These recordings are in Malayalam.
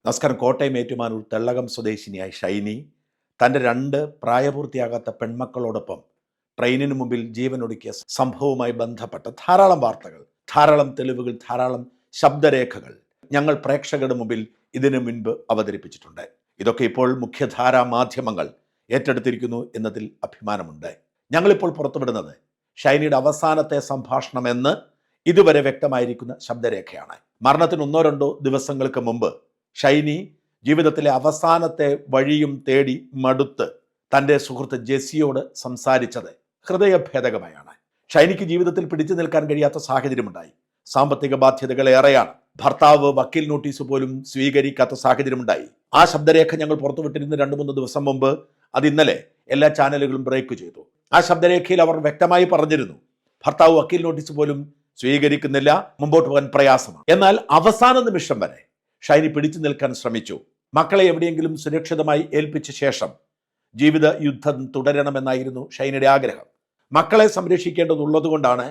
നമസ്കാരം. കോട്ടയം ഏറ്റുമാനൂർ തെള്ളകം സ്വദേശിനിയായ ഷൈനി തൻ്റെ 2 പ്രായപൂർത്തിയാകാത്ത പെൺമക്കളോടൊപ്പം ട്രെയിനിന് മുമ്പിൽ ജീവനൊടുക്കിയ സംഭവവുമായി ബന്ധപ്പെട്ട ധാരാളം വാർത്തകൾ, ധാരാളം തെളിവുകൾ, ധാരാളം ശബ്ദരേഖകൾ ഞങ്ങൾ പ്രേക്ഷകരുടെ മുമ്പിൽ ഇതിനു മുൻപ് അവതരിപ്പിച്ചിട്ടുണ്ട്. ഇതൊക്കെ ഇപ്പോൾ മുഖ്യധാരാ മാധ്യമങ്ങൾ ഏറ്റെടുത്തിരിക്കുന്നു എന്നതിൽ അഭിമാനമുണ്ട്. ഞങ്ങളിപ്പോൾ പുറത്തുവിടുന്നത് ഷൈനിയുടെ അവസാനത്തെ സംഭാഷണം എന്ന് ഇതുവരെ വ്യക്തമായിരിക്കുന്ന ശബ്ദരേഖയാണ്. മരണത്തിന് 1-2 ദിവസങ്ങൾക്ക് മുമ്പ് ഷൈനി ജീവിതത്തിലെ അവസാനത്തെ വഴിയും തേടി മടുത്ത് തൻ്റെ സുഹൃത്ത് ജെസ്സിയോട് സംസാരിച്ചത് ഹൃദയഭേദകമായാണ്. ഷൈനിക്ക് ജീവിതത്തിൽ പിടിച്ചു നിൽക്കാൻ കഴിയാത്ത സാഹചര്യമുണ്ടായി. സാമ്പത്തിക ബാധ്യതകൾ ഏറെയാണ്. ഭർത്താവ് വക്കീൽ നോട്ടീസ് പോലും സ്വീകരിക്കാത്ത സാഹചര്യമുണ്ടായി. ആ ശബ്ദരേഖ ഞങ്ങൾ പുറത്തുവിട്ടിരുന്ന 2-3 ദിവസം മുമ്പ് അത് ഇന്നലെ എല്ലാ ചാനലുകളും ബ്രേക്ക് ചെയ്തു. ആ ശബ്ദരേഖയിൽ അവർ വ്യക്തമായി പറഞ്ഞിരുന്നു, ഭർത്താവ് വക്കീൽ നോട്ടീസ് പോലും സ്വീകരിക്കുന്നില്ല, മുമ്പോട്ട് പോകാൻ പ്രയാസമാണ്. എന്നാൽ അവസാന നിമിഷം വരെ ഷൈനി പിടിച്ചു നിൽക്കാൻ ശ്രമിച്ചു. മക്കളെ എവിടെയെങ്കിലും സുരക്ഷിതമായി ഏൽപ്പിച്ച ശേഷം ജീവിത യുദ്ധം തുടരണമെന്നായിരുന്നു ഷൈനിയുടെ ആഗ്രഹം. മക്കളെ സംരക്ഷിക്കേണ്ടതുള്ളതുകൊണ്ടാണ്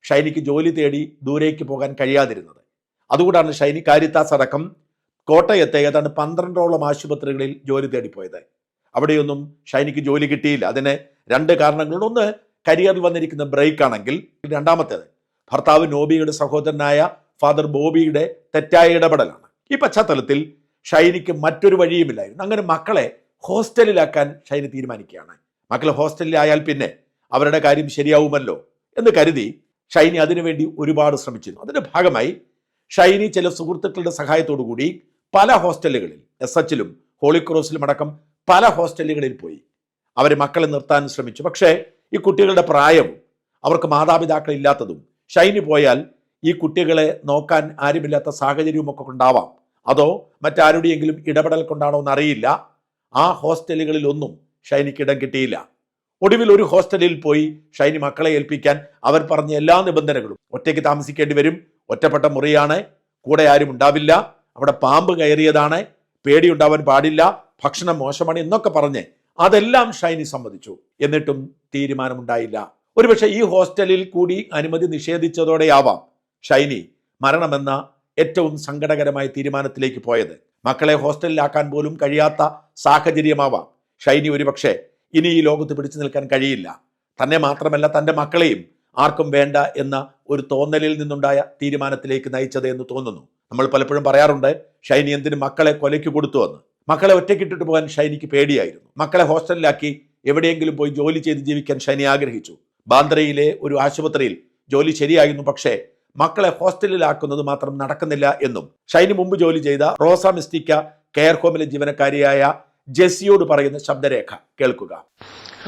ഷൈനിക്ക് ജോലി തേടി ദൂരേക്ക് പോകാൻ കഴിയാതിരുന്നത്. അതുകൊണ്ടാണ് ഷൈനി കാരിത്താസ് അടക്കം കോട്ടയത്തെ ഏതാണ്ട് 12ഓളം ആശുപത്രികളിൽ ജോലി തേടിപ്പോയത്. അവിടെയൊന്നും ഷൈനിക്ക് ജോലി കിട്ടിയില്ല. അതിന് 2 കാരണങ്ങളുണ്ട്. ഒന്ന്, കരിയറിൽ വന്നിരിക്കുന്ന ബ്രേക്ക് ആണെങ്കിൽ, രണ്ടാമത്തേത് ഭർത്താവ് നോബിയുടെ സഹോദരനായ ഫാദർ ബോബിയുടെ തെറ്റായ ഇടപെടലാണ്. ഈ പശ്ചാത്തലത്തിൽ ഷൈനിക്ക് മറ്റൊരു വഴിയുമില്ലായിരുന്നു. അങ്ങനെ മക്കളെ ഹോസ്റ്റലിലാക്കാൻ ഷൈനി തീരുമാനിക്കുകയാണ്. മക്കളെ ഹോസ്റ്റലിലായാൽ പിന്നെ അവരുടെ കാര്യം ശരിയാവുമല്ലോ എന്ന് കരുതി ഷൈനി അതിനുവേണ്ടി ഒരുപാട് ശ്രമിച്ചിരുന്നു. അതിന്റെ ഭാഗമായി ഷൈനി ചില സുഹൃത്തുക്കളുടെ സഹായത്തോടു കൂടി പല ഹോസ്റ്റലുകളിൽ, SHലും ഹോളി ക്രോസിലും അടക്കം പല ഹോസ്റ്റലുകളിൽ പോയി അവരെ മക്കളെ നിർത്താൻ ശ്രമിച്ചു. പക്ഷേ ഈ കുട്ടികളുടെ പ്രായവും അവർക്ക് മാതാപിതാക്കളില്ലാത്തതും, ഷൈനി പോയാൽ ഈ കുട്ടികളെ നോക്കാൻ ആരുമില്ലാത്ത സാഹചര്യവും ഒക്കെ ഉണ്ടാവാം, അതോ മറ്റാരുടെയെങ്കിലും ഇടപെടൽ കൊണ്ടാണോ എന്നറിയില്ല, ആ ഹോസ്റ്റലുകളിലൊന്നും ഷൈനിക്ക് ഇടം കിട്ടിയില്ല. ഒടുവിൽ ഒരു ഹോസ്റ്റലിൽ പോയി ഷൈനി മക്കളെ ഏൽപ്പിക്കാൻ അവർ പറഞ്ഞ എല്ലാ നിബന്ധനകളും, ഒറ്റയ്ക്ക് താമസിക്കേണ്ടി വരും, ഒറ്റപ്പെട്ട മുറിയാണ്, കൂടെ ആരും ഉണ്ടാവില്ല, അവിടെ പാമ്പ് കയറിയതാണ്, പേടിയുണ്ടാവാൻ പാടില്ല, ഭക്ഷണം മോശമാണ് എന്നൊക്കെ പറഞ്ഞ് അതെല്ലാം ഷൈനി സമ്മതിച്ചു. എന്നിട്ടും തീരുമാനമുണ്ടായില്ല. ഒരുപക്ഷെ ഈ ഹോസ്റ്റലിൽ കൂടി അനുമതി നിഷേധിച്ചതോടെയാവാം ഷൈനി മരണമെന്ന ഏറ്റവും സങ്കടകരമായ തീരുമാനത്തിലേക്ക് പോയത്. മക്കളെ ഹോസ്റ്റലിലാക്കാൻ പോലും കഴിയാത്ത സാഹചര്യമാവാം ഷൈനി ഒരുപക്ഷെ ഇനി ഈ ലോകത്ത് പിടിച്ചു നിൽക്കാൻ കഴിയില്ല. തന്നെ മാത്രമല്ല തൻ്റെ മക്കളെയും ആർക്കും വേണ്ട എന്ന ഒരു തോന്നലിൽ നിന്നുണ്ടായ തീരുമാനത്തിലേക്ക് നയിച്ചത് എന്ന് തോന്നുന്നു. നമ്മൾ പലപ്പോഴും പറയാറുണ്ട്, ഷൈനി എന്തിന് മക്കളെ കൊലയ്ക്ക് കൊടുത്തു എന്ന്. മക്കളെ ഒറ്റയ്ക്കിട്ടിട്ട് പോകാൻ ഷൈനിക്ക് പേടിയായിരുന്നു. മക്കളെ ഹോസ്റ്റലിലാക്കി എവിടെയെങ്കിലും പോയി ജോലി ചെയ്ത് ജീവിക്കാൻ ഷൈനി ആഗ്രഹിച്ചു. ബാന്ദ്രയിലെ ഒരു ആശുപത്രിയിൽ ജോലി ശരിയായിരുന്നു. പക്ഷേ മക്കളെ ഹോസ്റ്റലിലാക്കുന്നത് മാത്രം നടക്കുന്നില്ല എന്നും ഷൈനി മുമ്പ് ജോലി ചെയ്ത റോസ മിസ്റ്റിക്ക കെയർ ഹോമിലെ ജീവനക്കാരിയായ ജെസ്സിയോട് പറയുന്ന ശബ്ദരേഖ കേൾക്കുക.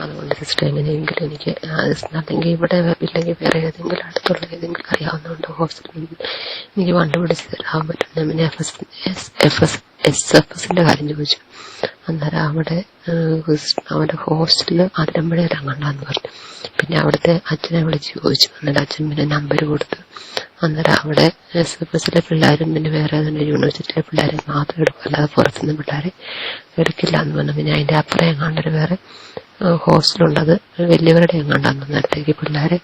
അതുകൊണ്ട് സിസ്റ്റർ, എങ്ങനെയെങ്കിലും എനിക്ക് അല്ലെങ്കിൽ ഇവിടെ ഇല്ലെങ്കിൽ വേറെ ഏതെങ്കിലും അടുത്തുള്ള ഏതെങ്കിലും അറിയാവുന്നതുകൊണ്ട് ഹോസ്റ്റലിൽ എനിക്ക് കണ്ടുപിടിച്ച് തരാൻ പറ്റും. പിന്നെ SFSന്റെ കാര്യം ചോദിച്ചു. അന്നേരം അവിടെ ഹോസ്റ്റലിൽ അതിരമ്പഴയിലങ്ങണ്ടാന്ന് പറഞ്ഞു. പിന്നെ അവിടുത്തെ അച്ഛനെ വിളിച്ച് ചോദിച്ചു. അന്നേരം അച്ഛൻ പിന്നെ നമ്പർ കൊടുത്തു. അന്നേരം അവിടെ SFSലെ പിള്ളേരും പിന്നെ വേറെ യൂണിവേഴ്സിറ്റിയിലെ പിള്ളേരെ മാത്രം എടുക്കും, അല്ലാതെ പുറത്തുനിന്ന് പിള്ളേരെ എടുക്കില്ല എന്ന് പറഞ്ഞു. പിന്നെ അതിന്റെ അപ്പുറം എങ്ങാണ്ടൊരു വേറെ ഹോസ്റ്റലുണ്ടത് വലിയവരുടെ എങ്ങാണ്ടാന്ന്. നേരത്തേക്ക് പിള്ളേരെ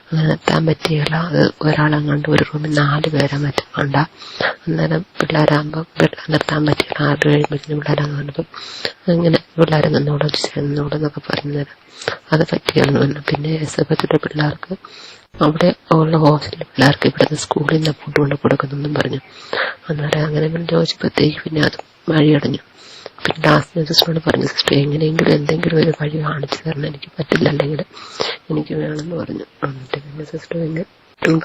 അങ്ങനെ നിർത്താൻ പറ്റിയല്ല. അത് ഒരാളെങ്ങാണ്ട് ഒരു റൂമിൽ 4 പേരെ മറ്റെങ്ങാണ്ട. അന്നേരം പിള്ളേരാകുമ്പോൾ നിർത്താൻ പറ്റില്ല. 6 കഴിയുമ്പോഴത്തേനും പിള്ളേരാന്ന് പറഞ്ഞപ്പം അങ്ങനെ പിള്ളേരെ നിന്നോടെന്നൊക്കെ പറഞ്ഞു തരാം. അത് പറ്റിയെന്ന് പറഞ്ഞു. പിന്നെ SFSലെ പിള്ളേർക്ക് അവിടെ ഉള്ള ഹോസ്റ്റലിലെ പിള്ളേർക്ക് ഇവിടുന്ന് സ്കൂളിൽ നിന്ന് ഫുഡ് കൊണ്ട് കൊടുക്കുന്നെന്നും പറഞ്ഞു. അന്നേരം അങ്ങനെ ചോദിച്ചപ്പോഴത്തേക്ക് പിന്നെ അത് വഴിയടഞ്ഞു. പിന്നെ ലാസ്റ്റ് സിസ്റ്ററോട് പറഞ്ഞു, സിസ്റ്റർ എങ്ങനെയെങ്കിലും എന്തെങ്കിലും ഒരു വഴി കാണിച്ചു തരണം, എനിക്ക് പറ്റില്ല, അല്ലെങ്കിൽ എനിക്ക് വേണമെന്ന് പറഞ്ഞു. എന്നിട്ട് പിന്നെ സിസ്റ്റർ പിന്നെ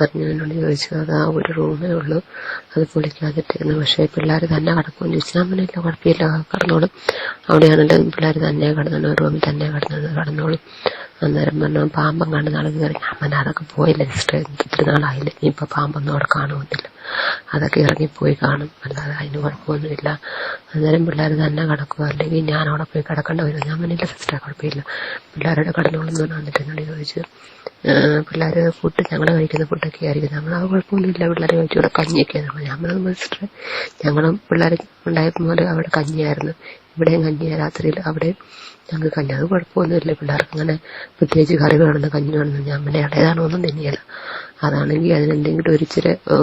പറഞ്ഞു എന്നോട് ചോദിച്ചു, അത് ആ ഒരു റൂമേ ഉള്ളൂ, അത് പൊളിക്കാതിട്ടിരുന്നു. പക്ഷേ പിള്ളേർ തന്നെ കിടക്കുമെന്ന് ചോദിച്ചാൽ അങ്ങനെയില്ല, കുഴപ്പമില്ല, കടന്നോളും, അവിടെയാണെങ്കിലും പിള്ളേർ തന്നെ കിടന്നോളും, റൂമിൽ തന്നെ കടന്നോളും. അന്നേരം പറഞ്ഞു, പാമ്പം കണ്ട് നാളെ കയറി. ഞാൻ അതൊക്കെ പോയില്ല സിസ്റ്റർ, ഇത്തിരി നാളായില്ല, ഇനിയിപ്പോൾ പാമ്പൊന്നും അവിടെ കാണുമെന്നില്ല, അതൊക്കെ ഇറങ്ങിപ്പോയി കാണും, അല്ലാതെ അതിന് കുഴപ്പമൊന്നുമില്ല. അന്നേരം പിള്ളേർ തന്നെ കിടക്കുക, അല്ലെങ്കിൽ ഞാൻ അവിടെ പോയി കിടക്കേണ്ട വരും. ഞാൻ പറഞ്ഞില്ല സിസ്റ്റർ, കുഴപ്പമില്ല, പിള്ളേരുടെ കടന്നോളെന്ന് പറഞ്ഞു. എന്നിട്ട് എന്നോട് ചോദിച്ചു, പിള്ളേർ ഫുഡ് ഞങ്ങൾ കഴിക്കുന്ന ഫുഡൊക്കെ ആയിരിക്കും, ഞങ്ങൾ അത് കുഴപ്പമൊന്നുമില്ല, പിള്ളേർ കഴിച്ചുകൂടെ കഞ്ഞിയൊക്കെയാണ്. ഞാൻ പറഞ്ഞു, സിസ്റ്റർ ഞങ്ങളും പിള്ളേർ ഉണ്ടായപ്പോൾ അവിടെ കഞ്ഞിയായിരുന്നു, ഇവിടെയും കഞ്ഞിയാണ് രാത്രിയിൽ, അവിടെ ഞങ്ങൾക്ക് കഞ്ഞി, അത് കുഴപ്പമൊന്നുമില്ല, പിള്ളേർക്ക് അങ്ങനെ പ്രത്യേകിച്ച് കറി വേണമെന്ന് കഞ്ഞി വേണമെന്ന്. ഞാൻ പിന്നെ ഇളയതാണോ ഒന്നും തന്നെയല്ല, അതാണെങ്കിൽ അതിനെന്തെങ്കിലും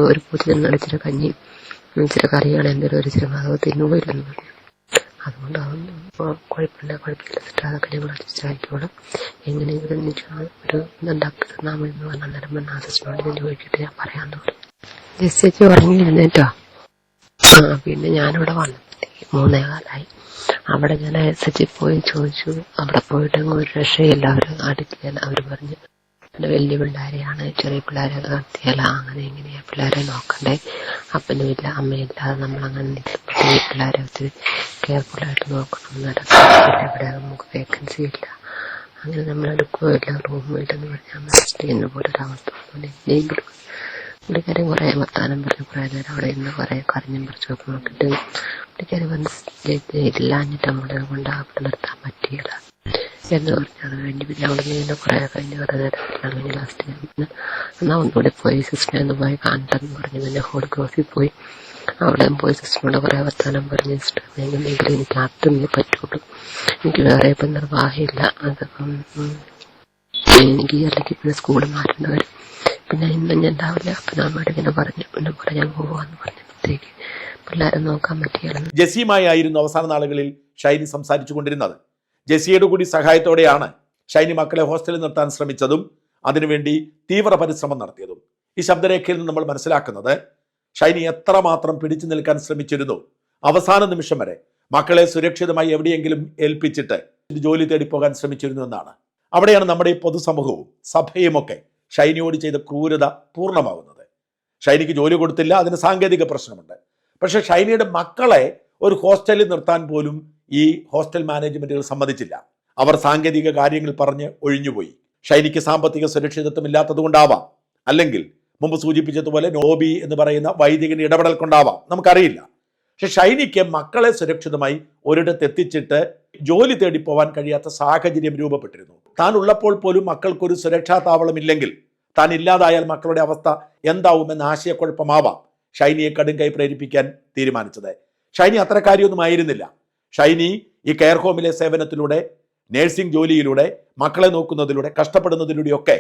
ഒരു പൂച്ചി നിന്ന് ഇച്ചിരി കഞ്ഞി ഇച്ചിരി കറികൾ എന്തെങ്കിലും ഒരു ഇച്ചിരി അത് തിന്നുപോയില്ലെന്ന് പറഞ്ഞു. അതുകൊണ്ട് അതൊന്നും കുഴപ്പമില്ല സിസ്റ്റർ, അതൊക്കെ ഞങ്ങൾ അഡ്ജസ്റ്റ് ആയിക്കോളും, എങ്ങനെയെങ്കിലും എനിക്ക് ഒരു ഇതുണ്ടാക്കി തന്നാൽ മതി എന്ന് പറഞ്ഞ അന്നേരം പറഞ്ഞ ആ സിസ്റ്ററിനോട് ഞാൻ ചോദിച്ചിട്ട് ഞാൻ പറയാമെന്ന് പറഞ്ഞു. ജസ്റ്റ് ഉറങ്ങിയിരുന്നേറ്റോ. പിന്നെ ഞാനിവിടെ വന്നപ്പോഴത്തേക്ക് 3:15 അവിടെ ഞാൻ SH പോയി ചോദിച്ചു. അവിടെ പോയിട്ടെങ്കിൽ ഒരു രക്ഷയില്ല. അവർ പറഞ്ഞു പിന്നെ വലിയ പിള്ളേരെയാണ്, ചെറിയ പിള്ളേരെ നടത്തിയാല അങ്ങനെ എങ്ങനെയാ പിള്ളേരെ നോക്കണ്ടേ, അപ്പനും ഇല്ല അമ്മയില്ല, നമ്മളങ്ങനെ നിൽക്കുമ്പോൾ ഈ പിള്ളേരെ ഒത്തിരി കെയർഫുള്ളായിട്ട് നോക്കണം, ഇവിടെ നമുക്ക് വേക്കൻസി ഇല്ല, അങ്ങനെ നമ്മളെടുക്കുകയില്ല, റൂമില്ലെന്ന് പറഞ്ഞാൽ എന്നെ പോലെ ഒരവസ്ഥ വന്നു. എങ്കിലും പുള്ളിക്കാരൻ കുറേ വർത്താനം പറഞ്ഞു, കുറേ നേരം അവിടെ ഇന്ന് കുറേ കരഞ്ഞും പറിച്ചൊക്കെ നോക്കിയിട്ട് പുള്ളിക്കാരൻ പറഞ്ഞ് ഇല്ലാഞ്ഞിട്ട് നമ്മളെ കൊണ്ട് അവിടെ നിർത്താൻ പറ്റിയില്ല എന്ന് പറഞ്ഞു. അത് കഴിഞ്ഞ് പിന്നെ അവിടെ നിന്ന് കുറേ കഴിഞ്ഞ് കുറേ നേരം കഴിഞ്ഞ് ലാസ്റ്റ് പിന്നെ എന്നാൽ ഒന്നുകൂടി പോയി സിസ്റ്ററെ ഒന്ന് പോയി കാണട്ടെന്ന് പറഞ്ഞു. പിന്നെ ഹോൾ ക്രോസിൽ പോയി അവിടെ പോയി സിസ്റ്ററിനോട് കുറേ വർത്താനം പറഞ്ഞ് സിസ്റ്റർ എങ്ങനെയെങ്കിലും എനിക്ക് അത്രയേ പറ്റുള്ളൂ, എനിക്ക് വേറെ ഇപ്പം നിർവാഹമില്ല, അതപ്പം എനിക്ക് അല്ലെങ്കിൽ പിന്നെ സ്കൂളിൽ മാറ്റേണ്ടി വരും, പിന്നെ ഇന്നും ഞാൻ ഉണ്ടാവില്ല. അപ്പം നമ്മോട് ഇങ്ങനെ പറഞ്ഞു, പിന്നെ പറയാൻ പോവാന്ന് പറഞ്ഞപ്പോഴത്തേക്ക് പിള്ളേരെ നോക്കാൻ പറ്റിയാണ്. ജെസ്സിയുമായി ആയിരുന്നു അവസാന നാളുകളിൽ ഷൈനി സംസാരിച്ചു കൊണ്ടിരുന്നത്. ജെസ്സിയുടെ കൂടി സഹായത്തോടെയാണ് ഷൈനി മക്കളെ ഹോസ്റ്റലിൽ നിർത്താൻ ശ്രമിച്ചതും അതിനുവേണ്ടി തീവ്ര പരിശ്രമം നടത്തിയതും. ഈ ശബ്ദരേഖയിൽ നിന്ന് നമ്മൾ മനസ്സിലാക്കുന്നത് ഷൈനി എത്രമാത്രം പിടിച്ചു നിൽക്കാൻ ശ്രമിച്ചിരുന്നു. അവസാന നിമിഷം വരെ മക്കളെ സുരക്ഷിതമായി എവിടെയെങ്കിലും ഏൽപ്പിച്ചിട്ട് ജോലി തേടിപ്പോകാൻ ശ്രമിച്ചിരുന്നു എന്നാണ്. അവിടെയാണ് നമ്മുടെ ഈ പൊതുസമൂഹവും സഭയുമൊക്കെ ഷൈനിയോട് ചെയ്ത ക്രൂരത പൂർണ്ണമാകുന്നത്. ഷൈനിക്ക് ജോലി കൊടുത്തില്ല, അതിന് സാങ്കേതിക പ്രശ്നമുണ്ട്. പക്ഷെ ഷൈനിയുടെ മക്കളെ ഒരു ഹോസ്റ്റലിൽ നിർത്താൻ പോലും ഈ ഹോസ്റ്റൽ മാനേജ്മെന്റുകൾ സമ്മതിച്ചില്ല. അവർ സാങ്കേതിക കാര്യങ്ങൾ പറഞ്ഞ് ഒഴിഞ്ഞുപോയി. ഷൈനിക്ക് സാമ്പത്തിക സുരക്ഷിതത്വം ഇല്ലാത്തത് കൊണ്ടാവാം, അല്ലെങ്കിൽ മുമ്പ് സൂചിപ്പിച്ചതുപോലെ നോബി എന്ന് പറയുന്ന വൈദികന്റെ ഇടപെടൽ കൊണ്ടാവാം, നമുക്കറിയില്ല. പക്ഷെ ഷൈനിക്ക് മക്കളെ സുരക്ഷിതമായി ഒരിടത്ത് എത്തിച്ചിട്ട് ജോലി തേടിപ്പോവാൻ കഴിയാത്ത സാഹചര്യം രൂപപ്പെട്ടിരുന്നു. താൻ ഉള്ളപ്പോൾ പോലും മക്കൾക്കൊരു സുരക്ഷാ താവളമില്ലെങ്കിൽ താൻ ഇല്ലാതായാൽ മക്കളുടെ അവസ്ഥ എന്താവുമെന്ന ആശയക്കുഴപ്പമാവാം ഷൈനിയെ കടും കൈ പ്രേരിപ്പിക്കാൻ തീരുമാനിച്ചത്. ഷൈനി അത്തരക്കാരിയൊന്നും ആയിരുന്നില്ല. ഷൈനി ഈ കെയർ ഹോമിലെ സേവനത്തിലൂടെ, നേഴ്സിംഗ് ജോലിയിലൂടെ, മക്കളെ നോക്കുന്നതിലൂടെ, കഷ്ടപ്പെടുന്നതിലൂടെയൊക്കെ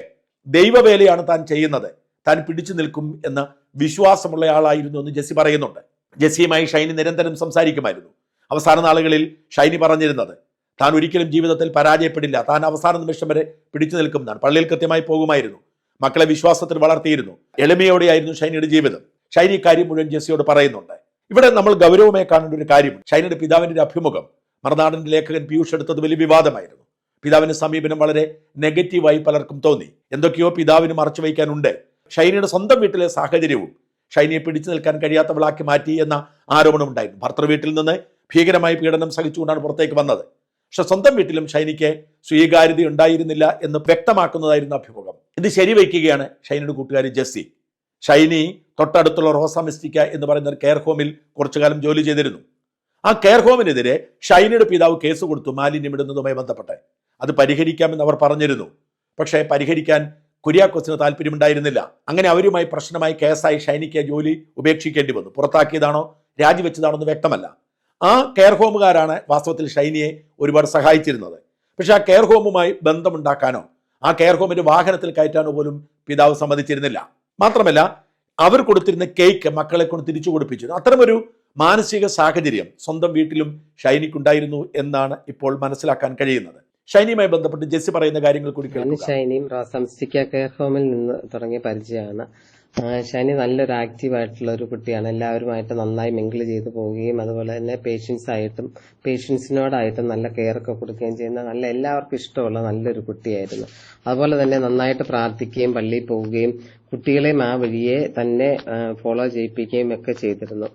ദൈവവേലയാണ് താൻ ചെയ്യുന്നത്, താൻ പിടിച്ചു നിൽക്കും എന്ന വിശ്വാസമുള്ള ആളായിരുന്നു എന്ന് ജെസ്സി പറയുന്നുണ്ട്. ജെസ്സിയുമായി ഷൈനി നിരന്തരം സംസാരിക്കുമായിരുന്നു. അവസാന നാളുകളിൽ ഷൈനി പറഞ്ഞിരുന്നത് താൻ ഒരിക്കലും ജീവിതത്തിൽ പരാജയപ്പെടില്ല, താൻ അവസാന നിമിഷം വരെ പിടിച്ചു നിൽക്കുന്നതാണ്. പള്ളിയിൽ കൃത്യമായി പോകുമായിരുന്നു, മക്കളെ വിശ്വാസത്തിൽ വളർത്തിയിരുന്നു, എളിമയോടെയായിരുന്നു ഷൈനിയുടെ ജീവിതം. ഷൈനി കാര്യം മുഴുവൻ ജെസ്സിയോട് പറയുന്നുണ്ട്. ഇവിടെ നമ്മൾ ഗൗരവമായി കാണേണ്ട ഒരു കാര്യം, ഷൈനിയുടെ പിതാവിന്റെ ഒരു അഭിമുഖം മറുനാടന്റെ ലേഖകൻ പീയൂഷ് എടുത്തത് വലിയ വിവാദമായിരുന്നു. പിതാവിന്റെ സമീപനം വളരെ നെഗറ്റീവായി പലർക്കും തോന്നി. എന്തൊക്കെയോ പിതാവിന് മറച്ചു വയ്ക്കാനുണ്ട്. ഷൈനിയുടെ സ്വന്തം വീട്ടിലെ സാഹചര്യവും ഷൈനിയെ പിടിച്ചു നിൽക്കാൻ കഴിയാത്തവളാക്കി മാറ്റി എന്ന ആരോപണം ഉണ്ടായിരുന്നു. ഭർത്തൃ വീട്ടിൽ നിന്ന് ഭീകരമായി പീഡനം സഹിച്ചുകൊണ്ടാണ് പുറത്തേക്ക് വന്നത്. പക്ഷെ സ്വന്തം വീട്ടിലും ഷൈനിക്ക് സ്വീകാര്യത ഉണ്ടായിരുന്നില്ല എന്ന് വ്യക്തമാക്കുന്നതായിരുന്നു അഭിമുഖം. ഇത് ശരിവയ്ക്കുകയാണ് ഷൈനിയുടെ കൂട്ടുകാരി ജെസ്സി. ഷൈനി തൊട്ടടുത്തുള്ള റോസ മിസ്റ്റിക്ക എന്ന് പറയുന്ന ഒരു കെയർ ഹോമിൽ കുറച്ചു കാലം ജോലി ചെയ്തിരുന്നു. ആ കെയർ ഹോമിനെതിരെ ഷൈനിയുടെ പിതാവ് കേസ് കൊടുത്തു മാലിന്യമിടുന്നതുമായി ബന്ധപ്പെട്ട്. അത് പരിഹരിക്കാമെന്ന് അവർ പറഞ്ഞിരുന്നു. പക്ഷേ പരിഹരിക്കാൻ കുര്യാക്കോസിന് താല്പര്യമുണ്ടായിരുന്നില്ല. അങ്ങനെ അവരുമായി പ്രശ്നമായി കേസായി ഷൈനിക്ക് ജോലി ഉപേക്ഷിക്കേണ്ടി വന്നു. പുറത്താക്കിയതാണോ രാജിവെച്ചതാണോ എന്ന് വ്യക്തമല്ല. ആ കെയർ ഹോമുകാരാണ് വാസ്തവത്തിൽ ഷൈനിയെ ഒരുപാട് സഹായിച്ചിരുന്നത്. പക്ഷെ ആ കെയർ ഹോമുമായി ബന്ധമുണ്ടാക്കാനോ ആ കെയർ ഹോമിന്റെ വാഹനത്തിൽ കയറ്റാനോ പോലും പിതാവ് സമ്മതിച്ചിരുന്നില്ല. മാത്രമല്ല അവർ കൊടുത്തിരുന്ന കേക്ക് മക്കളെ കൊണ്ട് തിരിച്ചു കൊടുപ്പിച്ചിരുന്നു. അത്തരമൊരു മാനസിക സാഹചര്യം സ്വന്തം വീട്ടിലും ഷൈനിക്കുണ്ടായിരുന്നു എന്നാണ് ഇപ്പോൾ മനസ്സിലാക്കാൻ കഴിയുന്നത്. ഷൈനിയുമായി ബന്ധപ്പെട്ട് ജെസ്സി പറയുന്ന കാര്യങ്ങൾ കൂടി കേൾക്കുക. ഷൈനിയും റോസംസ്റ്റിക്ക കെയർ ഹോമിൽ നിന്ന് തുടങ്ങിയ പരിചയമാണ്. ഷൈനി നല്ലൊരു ആക്റ്റീവ് ആയിട്ടുള്ള ഒരു കുട്ടിയാണ്. എല്ലാവരുമായിട്ട് നന്നായി മിങ്കിൾ ചെയ്തു പോവുകയും അതുപോലെ തന്നെ പേഷ്യൻസിനോടായിട്ടും നല്ല കെയർ ഒക്കെ കൊടുക്കുകയും ചെയ്യുന്ന നല്ല എല്ലാവർക്കും ഇഷ്ടമുള്ള നല്ലൊരു കുട്ടിയായിരുന്നു. അതുപോലെ തന്നെ നന്നായിട്ട് പ്രാർത്ഥിക്കുകയും പള്ളിയിൽ പോവുകയും കുട്ടികളെയും ആ വഴിയെ തന്നെ ഫോളോ ചെയ്യിപ്പിക്കുകയും ഒക്കെ ചെയ്തിരുന്നു.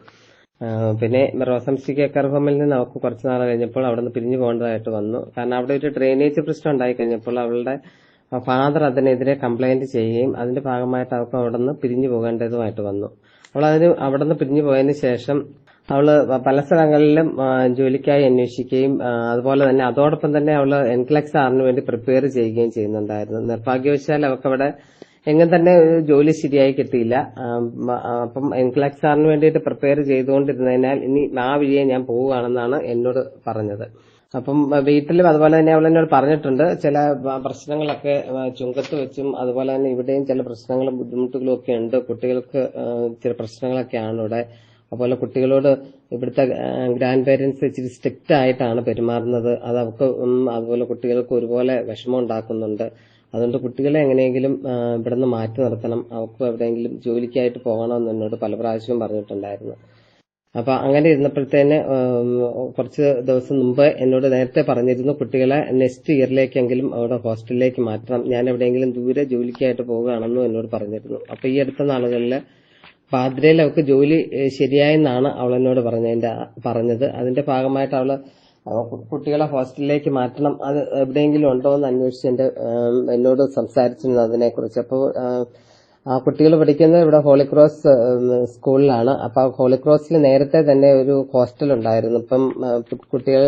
പിന്നെ റോസംസ്റ്റിക്ക കെയർ ഹോമിൽ നിന്ന് അവർക്ക് കുറച്ച് നാൾ കഴിഞ്ഞപ്പോൾ അവിടെ നിന്ന് പിരിഞ്ഞു പോകേണ്ടതായിട്ട് വന്നു. കാരണം അവിടെ ഒരു ഡ്രെയിനേജ് പ്രശ്നം ഉണ്ടായി കഴിഞ്ഞപ്പോൾ അവളുടെ ഫാദർ അതിനെതിരെ കംപ്ലൈന്റ് ചെയ്യുകയും അതിന്റെ ഭാഗമായിട്ട് അവർക്ക് അവിടെ നിന്ന് പിരിഞ്ഞു പോകേണ്ടതുമായിട്ട് വന്നു. അവിടെ നിന്ന് പിരിഞ്ഞു പോയതിനു ശേഷം അവള് പല സ്ഥലങ്ങളിലും ജോലിക്കായി അന്വേഷിക്കുകയും അതുപോലെ തന്നെ അതോടൊപ്പം തന്നെ അവള് എൻക്ലക്സ് ആറിന് വേണ്ടി പ്രിപ്പയർ ചെയ്യുകയും ചെയ്യുന്നുണ്ടായിരുന്നു. നിർഭാഗ്യവശാൽ അവർക്ക് എങ്ങനെ തന്നെ ജോലി ശരിയായി കിട്ടിയില്ല. അപ്പം എൻക്ലക്സ് ആറിന് വേണ്ടിയിട്ട് പ്രിപ്പയർ ചെയ്തുകൊണ്ടിരുന്നതിനാൽ ഇനി ആ വഴിയെ ഞാൻ പോവുകയാണെന്നാണ് എന്നോട് പറഞ്ഞത്. അപ്പം വീട്ടിലും അതുപോലെ തന്നെ അവൾ എന്നോട് പറഞ്ഞിട്ടുണ്ട് ചില പ്രശ്നങ്ങളൊക്കെ ചുങ്കത്ത് വെച്ചും അതുപോലെ തന്നെ ഇവിടെയും ചില പ്രശ്നങ്ങളും ബുദ്ധിമുട്ടുകളും ഒക്കെ ഉണ്ട്. കുട്ടികൾക്ക് ചില പ്രശ്നങ്ങളൊക്കെയാണ് ഇവിടെ അതുപോലെ കുട്ടികളോട് ഇവിടുത്തെ ഗ്രാൻഡ് പേരൻസ് ഇച്ചിരി സ്ട്രിക്റ്റ് ആയിട്ടാണ് പെരുമാറുന്നത്. അത് അവർക്ക് അതുപോലെ കുട്ടികൾക്ക് ഒരുപോലെ വിഷമം ഉണ്ടാക്കുന്നുണ്ട്. അതുകൊണ്ട് കുട്ടികളെ എങ്ങനെയെങ്കിലും ഇവിടുന്ന് മാറ്റി നിർത്തണം, അവർക്ക് എവിടെയെങ്കിലും ജോലിക്കായിട്ട് പോകണമെന്ന് എന്നോട് പല പ്രാവശ്യവും പറഞ്ഞിട്ടുണ്ടായിരുന്നു. അപ്പൊ അങ്ങനെ ഇരുന്നപ്പോഴത്തേന് കുറച്ച് ദിവസം മുമ്പ് എന്നോട് നേരത്തെ പറഞ്ഞിരുന്നു, കുട്ടികളെ നെക്സ്റ്റ് ഇയറിലേക്കെങ്കിലും അവിടെ ഹോസ്റ്റലിലേക്ക് മാറ്റണം, ഞാൻ എവിടെയെങ്കിലും ദൂരെ ജോലിക്കായിട്ട് പോവുകയാണെന്നും എന്നോട് പറഞ്ഞിരുന്നു. അപ്പൊ ഈ അടുത്ത നാളുകളിൽ പാദ്രയിൽ അവൾക്ക് ജോലി ശരിയായെന്നാണ് അവൾ എന്നോട് പറഞ്ഞത്. അതിന്റെ ഭാഗമായിട്ട് അവള് കുട്ടികളെ ഹോസ്റ്റലിലേക്ക് മാറ്റണം, അത് എവിടെയെങ്കിലും ഉണ്ടോ എന്ന് അന്വേഷിച്ച് എന്നോട് സംസാരിച്ചിരുന്നു അതിനെക്കുറിച്ച്. അപ്പോൾ ആ കുട്ടികൾ പഠിക്കുന്നത് ഇവിടെ ഹോളിക്രോസ് സ്കൂളിലാണ്. അപ്പൊ ഹോളിക്രോസിൽ നേരത്തെ തന്നെ ഒരു ഹോസ്റ്റൽ ഉണ്ടായിരുന്നു. ഇപ്പം കുട്ടികൾ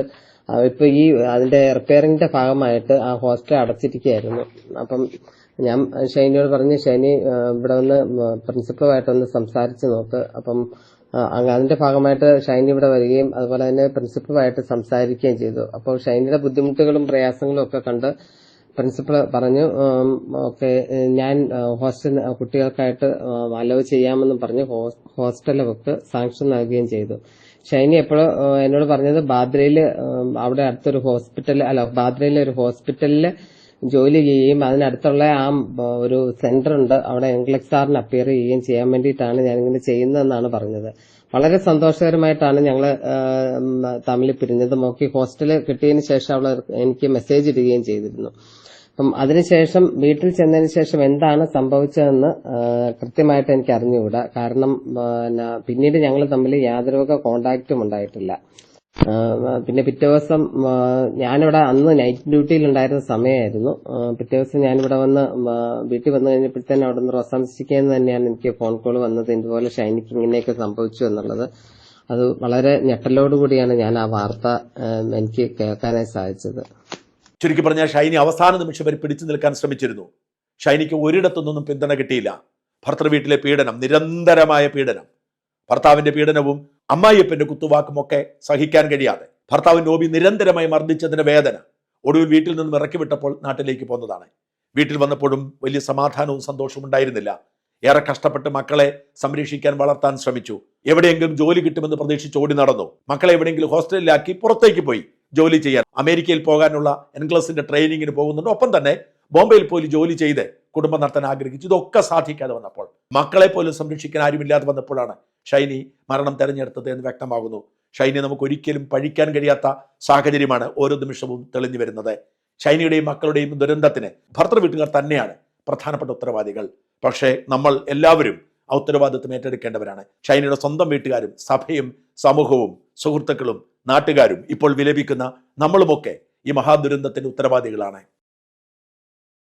ഇപ്പൊ ഈ അതിന്റെ റിപ്പയറിംഗിന്റെ ഭാഗമായിട്ട് ആ ഹോസ്റ്റൽ അടച്ചിരിക്കുകയായിരുന്നു. അപ്പം ഞാൻ ഷൈനിയോട് പറഞ്ഞു, ഷൈനി ഇവിടെ വന്ന് പ്രിൻസിപ്പളുമായിട്ടൊന്ന് സംസാരിച്ച് നോക്ക്. അപ്പം അതിന്റെ ഭാഗമായിട്ട് ഷൈനി ഇവിടെ വരികയും അതുപോലെ തന്നെ പ്രിൻസിപ്പളുമായിട്ട് സംസാരിക്കുകയും ചെയ്തു. അപ്പോൾ ഷൈനിയുടെ ബുദ്ധിമുട്ടുകളും പ്രയാസങ്ങളും ഒക്കെ കണ്ട് പ്രിൻസിപ്പൾ പറഞ്ഞു, ഓക്കെ ഞാൻ ഹോസ്റ്റൽ കുട്ടികൾക്കായിട്ട് അലോ ചെയ്യാമെന്നും പറഞ്ഞ് ഹോസ്റ്റൽ അവർക്ക് സാങ്ഷൻ നൽകുകയും ചെയ്തു. ഷൈനി എപ്പോഴും എന്നോട് പറഞ്ഞത് ബാദ്രയില് അവിടെ അടുത്തൊരു ബാദ്രയിലെ ഒരു ഹോസ്പിറ്റലിൽ ജോലി ചെയ്യുകയും അതിനടുത്തുള്ള ആ ഒരു സെന്റർ ഉണ്ട്, അവിടെ എൻഗ്ലക്സാറിന് അപ്പിയർ ചെയ്യുകയും ചെയ്യാൻ വേണ്ടിയിട്ടാണ് ഞാനിങ്ങനെ ചെയ്യുന്നതെന്നാണ് പറഞ്ഞത്. വളരെ സന്തോഷകരമായിട്ടാണ് ഞങ്ങൾ തമ്മിൽ പിരിഞ്ഞത്. നോക്കി ഹോസ്റ്റല് കിട്ടിയതിന് ശേഷം അവൾ എനിക്ക് മെസ്സേജ് ഇടുകയും ചെയ്തിരുന്നു. അപ്പം അതിനുശേഷം വീട്ടിൽ ചെന്നതിന് ശേഷം എന്താണ് സംഭവിച്ചതെന്ന് കൃത്യമായിട്ട് എനിക്ക് അറിഞ്ഞുകൂടാ. കാരണം പിന്നീട് ഞങ്ങൾ തമ്മിൽ യാതൊരു കോണ്ടാക്റ്റും ഉണ്ടായിട്ടില്ല. പിന്നെ പിറ്റേ ദിവസം ഞാനിവിടെ അന്ന് നൈറ്റ് ഡ്യൂട്ടിയിൽ ഉണ്ടായിരുന്ന സമയമായിരുന്നു. പിറ്റേ ദിവസം ഞാനിവിടെ വീട്ടിൽ വന്നു കഴിഞ്ഞപ്പോഴത്തേനും അവിടെ നിന്ന് റോസാംസിക്കെന്ന് തന്നെയാണ് എനിക്ക് ഫോൺ കോൾ വന്നത്, ഇതുപോലെ ഷൈനിക്ക് ഇങ്ങനെയൊക്കെ സംഭവിച്ചു എന്നുള്ളത്. അത് വളരെ ഞെട്ടലോടുകൂടിയാണ് ഞാൻ ആ വാർത്ത എനിക്ക് കേൾക്കാനായി സാധിച്ചത്. ചുരുക്കി പറഞ്ഞാൽ ഷൈനി അവസാന നിമിഷം വരെ പിടിച്ചു നിൽക്കാൻ ശ്രമിച്ചിരുന്നു. ഷൈനിക്ക് ഒരിടത്തുനിന്നും പിന്തുണ കിട്ടിയില്ല. ഭർത്തൃ വീട്ടിലെ പീഡനം, നിരന്തരമായ പീഡനം, ഭർത്താവിന്റെ പീഡനവും അമ്മായിയപ്പന്റെ കുത്തുവാക്കുമൊക്കെ സഹിക്കാൻ കഴിയാതെ ഭർത്താവ് നോബി നിരന്തരമായി മർദ്ദിച്ചതിന്റെ വേദന ഒടുവിൽ വീട്ടിൽ നിന്നും ഇറക്കി വിട്ടപ്പോൾ നാട്ടിലേക്ക് പോന്നതാണ്. വീട്ടിൽ വന്നപ്പോഴും വലിയ സമാധാനവും സന്തോഷവും ഉണ്ടായിരുന്നില്ല. ഏറെ കഷ്ടപ്പെട്ട് മക്കളെ സംരക്ഷിക്കാൻ, വളർത്താൻ ശ്രമിച്ചു. എവിടെയെങ്കിലും ജോലി കിട്ടുമെന്ന് പ്രതീക്ഷിച്ച് ഓടി നടന്നു. മക്കളെ എവിടെയെങ്കിലും ഹോസ്റ്റലിലാക്കി പുറത്തേക്ക് പോയി ജോലി ചെയ്യാൻ. അമേരിക്കയിൽ പോകാനുള്ള എൻഗ്ലസിന്റെ ട്രെയിനിങ്ങിന് പോകുന്നുണ്ട്. ഒപ്പം തന്നെ ബോംബെയിൽ പോയി ജോലി ചെയ്ത് കുടുംബം നടത്താൻ ആഗ്രഹിച്ചു. ഇതൊക്കെ സാധിക്കാതെ വന്നപ്പോൾ, മക്കളെ പോലും സംരക്ഷിക്കാൻ ആരുമില്ലാതെ വന്നപ്പോഴാണ് ഷൈനി മരണം തെരഞ്ഞെടുത്തത് എന്ന് വ്യക്തമാകുന്നു. ഷൈനി നമുക്ക് ഒരിക്കലും പഴിക്കാൻ കഴിയാത്ത സാഹചര്യമാണ് ഓരോ നിമിഷവും തെളിഞ്ഞു വരുന്നത്. ഷൈനിയുടെയും മക്കളുടെയും ദുരന്തത്തിന് ഭർത്തൃ വീട്ടുകാർ തന്നെയാണ് പ്രധാനപ്പെട്ട ഉത്തരവാദികൾ. പക്ഷേ നമ്മൾ എല്ലാവരും ആ ഉത്തരവാദിത്വം ഏറ്റെടുക്കേണ്ടവരാണ്. ഷൈനിയുടെ സ്വന്തം വീട്ടുകാരും സഭയും സമൂഹവും സുഹൃത്തുക്കളും നാട്ടുകാരും ഇപ്പോൾ വിലപിക്കുന്ന നമ്മളുമൊക്കെ ഈ മഹാദുരന്തത്തിന്റെ ഉത്തരവാദികളാണ്.